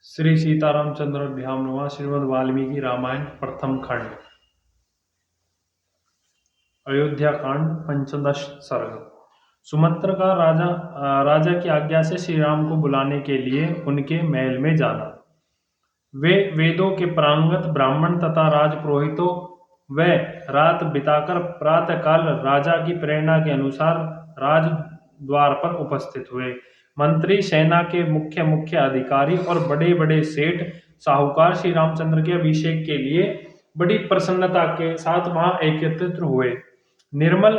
श्री सीतारामचंद्राभ्याम नमः। श्रीमद् वाल्मीकि रामायण प्रथम खंड अयोध्या कांड पंचदश सर्ग। सुमंत्र का राजा की आज्ञा से श्री राम को बुलाने के लिए उनके महल में जाना। वे वेदों के प्रांगत ब्राह्मण तथा राजपुरोहितों व रात बिताकर प्रातः काल राजा की प्रेरणा के अनुसार राज द्वार पर उपस्थित हुए। मंत्री, सेना के मुख्य मुख्य अधिकारी और बड़े बड़े सेठ साहूकार श्री रामचंद्र के अभिषेक के लिए बड़ी प्रसन्नता के साथ वहां एकत्रित हुए। निर्मल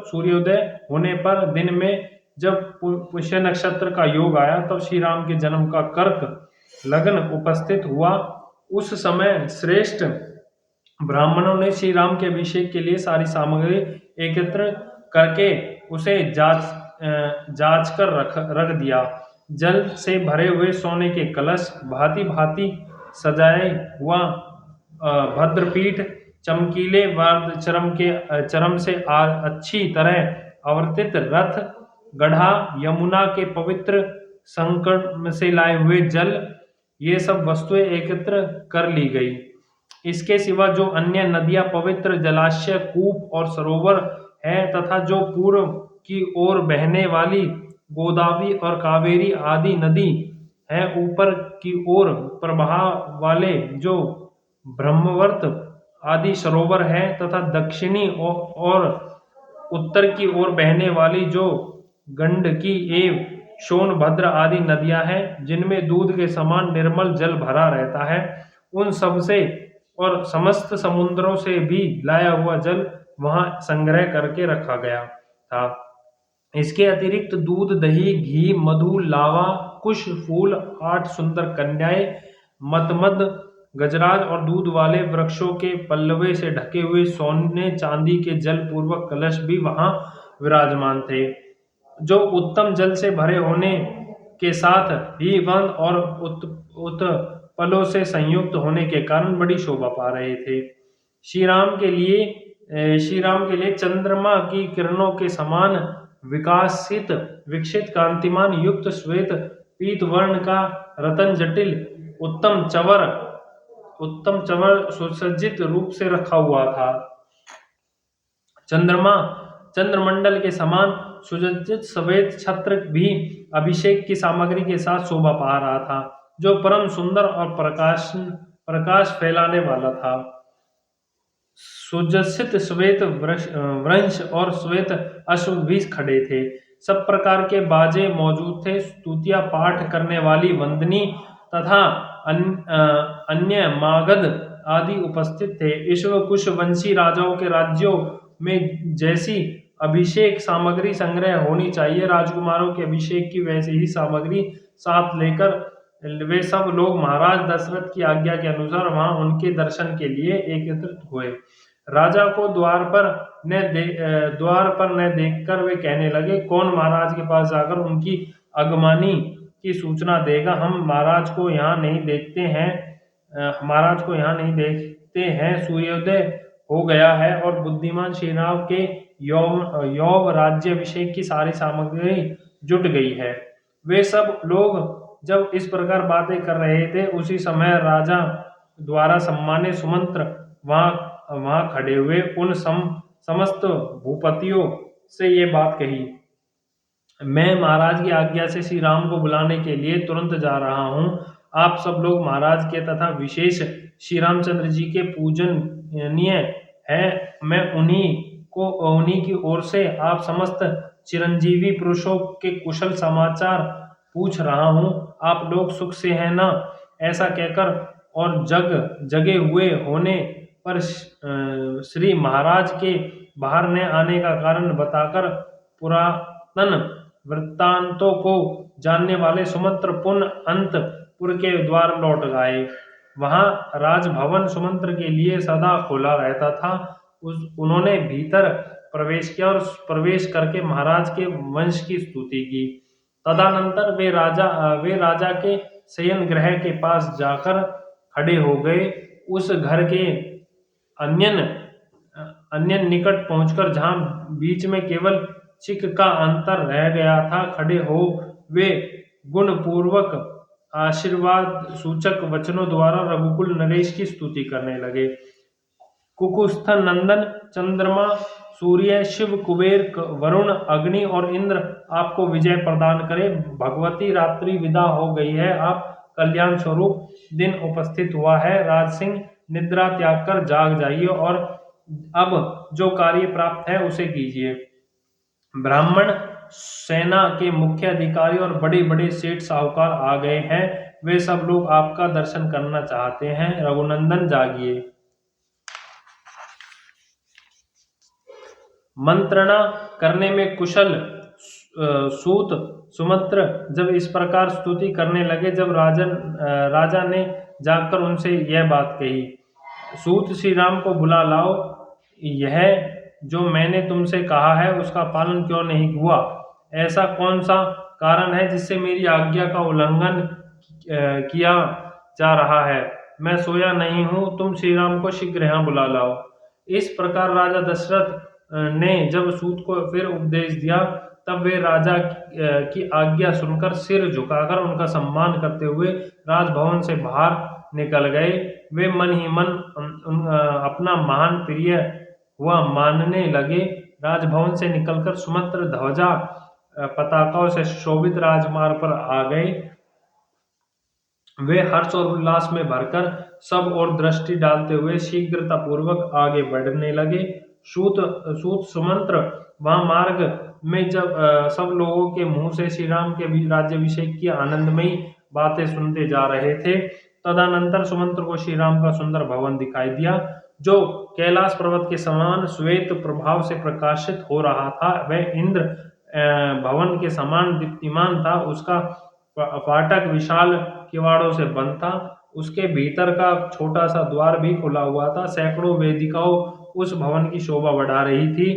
सूर्योदय होने पर दिन में जब पुष्य नक्षत्र का योग आया तब श्री राम के जन्म का कर्क लगन उपस्थित हुआ। उस समय श्रेष्ठ ब्राह्मणों ने श्री राम के अभिषेक के लिए सारी सामग्री एकत्र करके उसे जांच कर रख दिया। जल से भरे हुए सोने के कलश, भांति भांति सजाए हुआ भद्रपीठ, चमकीले चरम से अच्छी तरह आवर्तित रथ, गढ़ा, यमुना के पवित्र संकट से लाए हुए जल, ये सब वस्तुएं एकत्र कर ली गई। इसके सिवा जो अन्य नदियां, पवित्र जलाशय, कूप और सरोवर है तथा जो पूर्व की ओर बहने वाली गोदावरी और कावेरी आदि नदी है, ऊपर की ओर प्रवाह वाले जो ब्रह्मवर्त आदि सरोवर है तथा दक्षिणी और उत्तर की ओर बहने वाली जो गंडकी एवं सोनभद्र आदि नदियां हैं, जिनमें दूध के समान निर्मल जल भरा रहता है, उन सब से और समस्त समुद्रों से भी लाया हुआ जल वहां संग्रह करके रखा गया था। इसके अतिरिक्त दूध, दही, घी, मधु, लावा, कुश, फूल, 8 सुंदर कन्याएं, मतमद, गजराज और दूध वाले वृक्षों के पल्लवे से ढके हुए सोने चांदी के जल पूर्वक कलश भी वहां विराजमान थे, जो उत्तम जल से भरे होने के साथ ही बंद और उत्पलों से संयुक्त होने के कारण बड़ी शोभा पा रहे थे। श्री राम के लिए चंद्रमा की किरणों के समान विकसित कांतिमान युक्त श्वेत पीत वर्ण का रतन जटिल उत्तम चवर सुसज्जित रूप से रखा हुआ था। चंद्रमंडल के समान सुसज्जित श्वेत छत्र भी अभिषेक की सामग्री के साथ शोभा पा रहा था, जो परम सुंदर और प्रकाश फैलाने वाला था। सुसज्जित श्वेत वृंश और श्वेत अश्व भी खड़े थे। सब प्रकार के बाजे मौजूद थे। स्तुतियां पाठ करने वाली वंदनी तथा अन्य मागध आदि उपस्थित थे। ईश्वर कुश वंशी राजाओं के राज्यों में जैसी अभिषेक सामग्री संग्रह होनी चाहिए, राजकुमारों के अभिषेक की वैसी ही सामग्री साथ लेकर वे सब लोग महाराज दशरथ की आज्ञा के अनुसार वहां उनके दर्शन के लिए एकत्रित हुए। राजा को द्वार पर न देखकर वे कहने लगे, कौन महाराज के पास जाकर उनकी आगमनी की सूचना देगा? हम महाराज को यहाँ नहीं देखते हैं। सूर्योदय हो गया है और बुद्धिमान श्री राम के यौव राज्याभिषेक की सारी सामग्री जुट गई है। वे सब लोग जब इस प्रकार बातें कर रहे थे, उसी समय राजा द्वारा सम्मान्य सुमंत्र वहां खड़े हुए उन समस्त भूपतियों से ये बात कही, मैं महाराज की आज्ञा से श्री राम को बुलाने के लिए तुरंत जा रहा हूँ। आप सब लोग महाराज के तथा विशेष श्री रामचंद्र जी के पूजनीय है। मैं उन्हीं की ओर से आप समस्त चिरंजीवी पुरुषों के कुशल समाचार पूछ रहा हूँ। आप लोग सुख से हैं ना? ऐसा कहकर और जगे हुए होने पर श्री महाराज के बाहर न आने का कारण बताकर पुरातन वृत्तांतों को जानने वाले सुमंत्र पुनः अंतपुर के द्वार लौट गए। वहां राजभवन सुमंत्र के लिए सदा खोला रहता था। उन्होंने भीतर प्रवेश किया और प्रवेश करके महाराज के वंश की स्तुति की। तदनंतर वे राजा के शयन गृह के पास जाकर खड़े हो गए। उस घर के अन्य निकट पहुंचकर, जहां बीच में केवल चिक का अंतर रह गया था, खड़े हो वे गुणपूर्वक आशीर्वाद सूचक वचनों द्वारा रघुकुल नरेश की स्तुति करने लगे। कुकुस्थ नंदन, चंद्रमा, सूर्य, शिव, कुबेर, वरुण, अग्नि और इंद्र आपको विजय प्रदान करे। भगवती रात्रि विदा हो गई है, आप कल्याण स्वरूप दिन उपस्थित हुआ है। राज सिंह, निद्रा त्याग कर जाग जाइए और अब जो कार्य प्राप्त है उसे कीजिए। ब्राह्मण, सेना के मुख्य अधिकारी और बड़े बड़े सेठ साहूकार आ गए हैं, वे सब लोग आपका दर्शन करना चाहते हैं। रघुनंदन जागिए। मंत्रणा करने में कुशल सूत सुमंत्र जब इस प्रकार स्तुति करने लगे, जब राजा ने जाकर उनसे यह बात कही, सूत, श्री राम को बुला लाओ, यह जो मैंने तुमसे कहा है उसका पालन क्यों नहीं हुआ? ऐसा कौन सा कारण है जिससे मेरी आज्ञा का उल्लंघन किया जा रहा है? मैं सोया नहीं हूँ, तुम श्री राम को शीघ्र यहाँ बुला लाओ। इस प्रकार राजा दशरथ ने जब सूत को फिर उपदेश दिया, तब वे राजा की आज्ञा सुनकर सिर झुकाकर उनका सम्मान करते हुए राजभवन से बाहर निकल गए। वे मन ही मन अपना महान प्रिय हुआ मानने लगे। राजभवन से निकलकर सुमंत्र ध्वजा पताकाओं से शोभित राजमार्ग पर आ गए। वे हर्ष और उल्लास में भरकर सब और दृष्टि डालते हुए शीघ्रता पूर्वक आगे बढ़ने लगे। सूत सुमंत्र वहां मार्ग में जब सब लोगों के मुंह से श्री राम के राज्याभिषेक की आनंदमयी बातें सुनते जा रहे थे। तदनंतर सुमंत्र को श्री राम का सुंदर भवन दिखाई दिया, जो कैलाश पर्वत के समान श्वेत प्रभाव से प्रकाशित हो रहा था। वह इंद्र भवन के समान दीप्तिमान था। उसका फाटक विशाल किवाड़ों से बंद था। उसके भीतर का छोटा सा द्वार भी खुला हुआ था। सैकड़ों वेदिकाओं उस भवन की शोभा बढ़ा रही थी।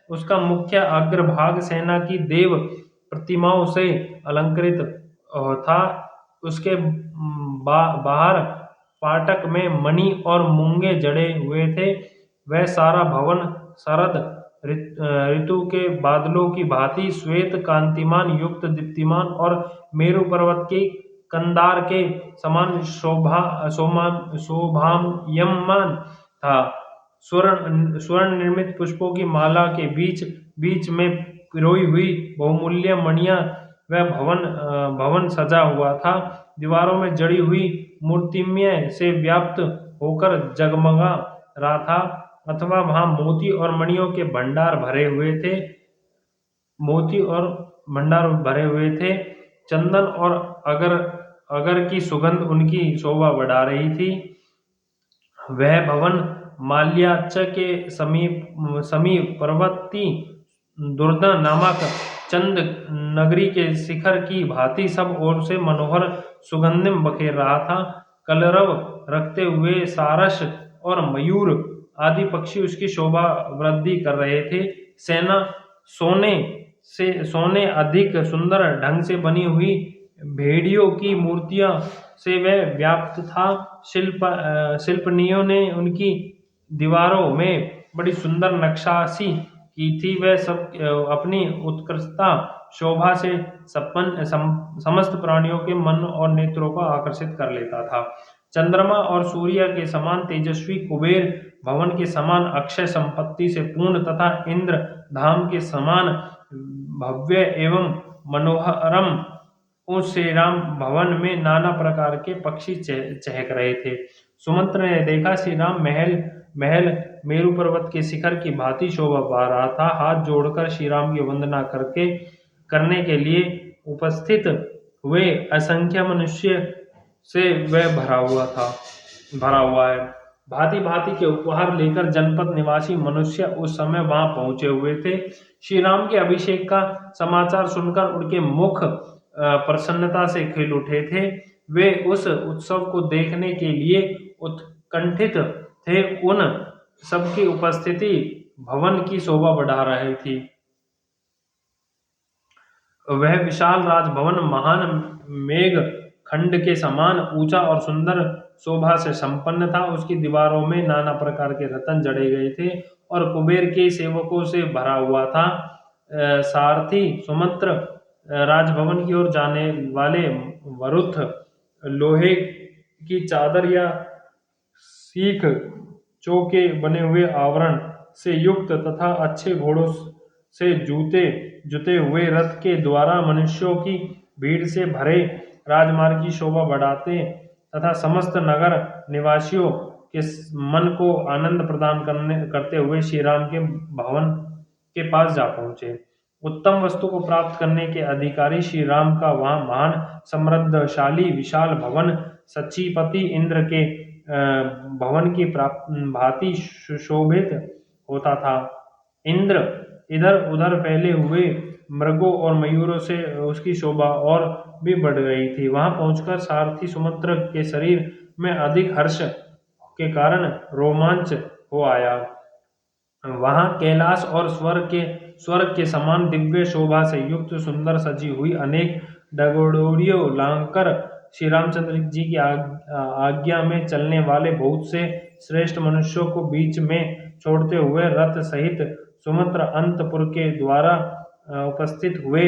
उसका मुख्य अग्रभाग सेना की देव प्रतिमाओं से अलंकृत था। उसके बाहर फाटक में मणि और मूंगे जड़े हुए थे। वह सारा भवन शरद ऋतु के बादलों की भांति श्वेत कांतिमान युक्त दीप्तिमान और मेरु पर्वत के कंदार के समान शोभायमान था। स्वर्ण निर्मित पुष्पों की माला के बीच बीच में पिरोई हुई बहुमूल्य मणियां वह भवन सजा हुआ था। दीवारों में जड़ी हुई मूर्तिमय से व्याप्त होकर जगमगा रहा था, अथवा वहां मोती और मणियों के भंडार भरे हुए थे। चंदन और अगर की सुगंध उनकी शोभा बढ़ा रही थी। वह भवन माल्याच के समीप पर्वती दुर्दा नामक चंद नगरी के शिखर की भांति सब ओर से मनोहर सुगंधिम बखेर रहा था। कलरव रखते हुए सारस और मयूर आदि पक्षी उसकी शोभा वृद्धि कर रहे थे। सेना सोने अधिक सुंदर ढंग से बनी हुई भेड़ियों की मूर्तियां से वह व्याप्त था। शिल्पनियों ने उनकी दीवारों में बड़ी सुंदर नक्काशी की थी। वह सब अपनी उत्कृष्टता शोभा से समस्त प्राणियों के मन और नेत्रों को आकर्षित कर लेता था। चंद्रमा और सूर्य के समान तेजस्वी कुबेर भवन के समान अक्षय संपत्ति से पूर्ण तथा इंद्र धाम के समान भव्य एवं मनोहरम उस श्री राम भवन में नाना प्रकार के पक्षी चहक रहे थे। सुमंत्र ने देखा श्री राम महल मेरु पर्वत के शिखर की भांति शोभा पा रहा था। हाथ जोड़कर श्री राम की वंदना करने के लिए उपस्थित हुए असंख्य मनुष्य से वह भरा हुआ है। भांति भांति के उपहार लेकर जनपद निवासी मनुष्य उस समय वहां पहुंचे हुए थे। श्री राम के अभिषेक का समाचार सुनकर उनके मुख प्रसन्नता से खिल उठे थे। वे उस उत्सव को देखने के लिए उत्कंठित थे। उन सबकी उपस्थिति भवन की शोभा बढ़ा रही थी। वह विशाल राजभवन महान मेघ खंड के समान ऊंचा और सुंदर शोभा से संपन्न था। उसकी दीवारों में नाना प्रकार के रत्न जड़े गए थे और कुबेर के सेवकों से भरा हुआ था। सारथी सुमंत्र राजभवन की ओर जाने वाले वरुथ लोहे की चादर या सीख चौके बने हुए आवरण से युक्त तथा अच्छे घोड़ों से जूते जुते हुए रथ के द्वारा मनुष्यों की भीड़ से भरे राजमार्ग की शोभा बढ़ाते तथा समस्त नगर निवासियों के मन को आनंद प्रदान करते हुए श्री राम के भवन के पास जा पहुंचे। उत्तम वस्तु को प्राप्त करने के अधिकारी श्री राम का वहाँ महान समृद्धशाली विशाल भवन सचीपति इंद्र के भवन की भांति सुशोभित होता था। इंद्र इधर उधर फैले हुए मृगों और मयूरों से उसकी शोभा और भी बढ़ गई थी। वहां पहुंचकर सारथी सुमित्र के शरीर में अधिक हर्ष के कारण रोमांच हो आया। वहां कैलाश और स्वर्ग के समान दिव्य शोभा से युक्त सुंदर सजी हुई अनेक डगडोरियों लांघकर श्री रामचंद्र जी की आज्ञा में चलने वाले बहुत से श्रेष्ठ मनुष्यों को बीच में छोड़ते हुए रथ सहित सुमित्र अंतपुर के द्वारा उपस्थित हुए।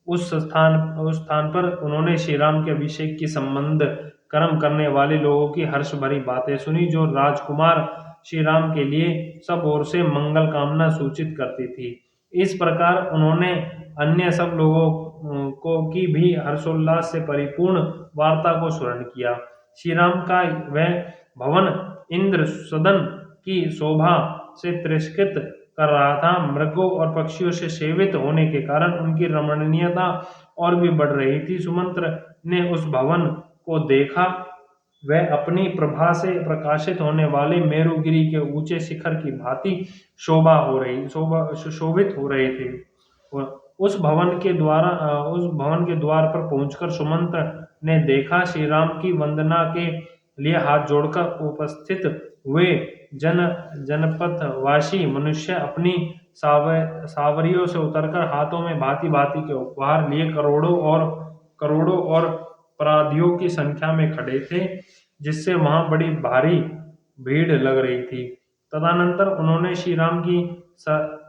उस स्थान पर उन्होंने श्री राम के अभिषेक की संबंध कर्म करने वाले लोगों की हर्ष भरी बातें सुनी, जो राजकुमार श्री राम के लिए सब ओर से मंगल कामना सूचित करती थी। इस प्रकार उन्होंने अन्य सब लोगों को की भी हर्षोल्लास से परिपूर्ण वार्ता को स्मरण किया। श्री राम का वह भवन इंद्र सदन की शोभा से तिरस्कृत कर रहा था। मृगों और पक्षियों से सेवित होने के कारण उनकी रमणीयता और भी बढ़ रही थी। सुमंत्र ने उस भवन को देखा। वह अपनी प्रभा से प्रकाशित होने वाले मेरुगिरी के ऊंचे शिखर की भांति सुशोभित हो रहे थे। उस भवन के द्वार पर पहुंचकर सुमंत्र ने देखा श्री राम की वंदना के लिए हाथ जोड़कर उपस्थित हुए जनपथवासी मनुष्य अपनी सावरियों से उतरकर हाथों में भांति भांति के उपहार लिए करोड़ों और अपराधियों की संख्या में खड़े थे, जिससे वहां बड़ी भारी भीड़ लग रही थी। तदनंतर उन्होंने श्री राम की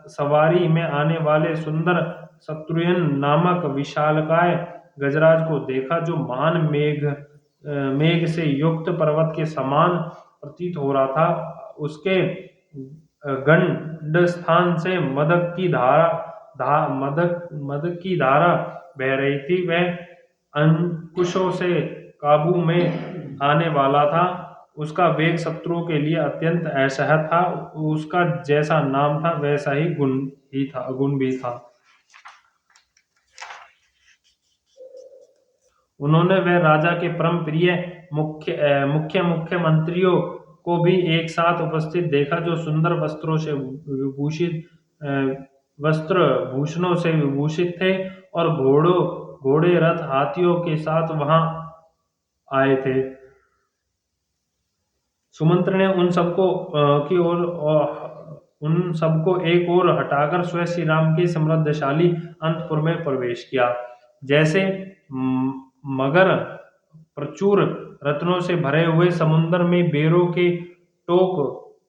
सवारी में आने वाले सुंदर शत्रुघ्न नामक विशालकाय गजराज को देखा, जो महान मेघ से युक्त पर्वत के समान प्रतीत हो रहा था। उसके गंड स्थान से मदक की धारा बह रही थी। वह अंकुशों से काबू में आने वाला था। उसका वेग शत्रुओं के लिए अत्यंत असह्य था। उसका जैसा नाम था वैसा ही गुण भी था। उन्होंने वह राजा के परम प्रिय मुख्य मंत्रियों को भी एक साथ उपस्थित देखा, जो सुंदर वस्त्र भूषणों से विभूषित थे और घोड़े रथ हाथियों के साथ वहां आए थे। सुमंत्र ने उन सबको एक ओर हटाकर स्वयं श्री राम के समृद्धशाली अंतपुर में प्रवेश किया। जैसे मगर प्रचुर रत्नों से भरे हुए समुद्र में बेरों के टोक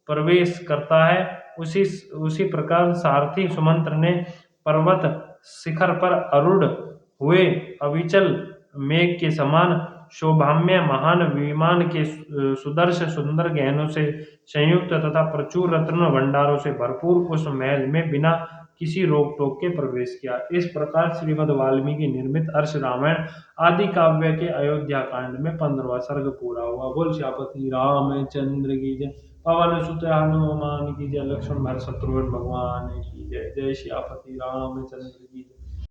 प्रवेश करता है, उसी प्रकार सारथी सुमंत्र ने पर्वत शिखर पर आरूढ़ हुए अविचल मेघ के समान शोभाम्य महान विमान के सुदर्श सुंदर गहनों से संयुक्त तथा प्रचुर रत्न भंडारों से भरपूर उस महल में बिना किसी रोक टोक के प्रवेश किया। इस प्रकार श्रीमद् वाल्मीकि निर्मित हर्ष रामायण आदि काव्य के अयोध्या कांड में 15वां सर्ग पूरा हुआ। बोल श्यापति रामचंद्र की जय। पवन सुत हनुमान की जय। लक्ष्मण भरत शत्रुघ्न भगवान की जय। जय श्यापति रामचंद्र की जय।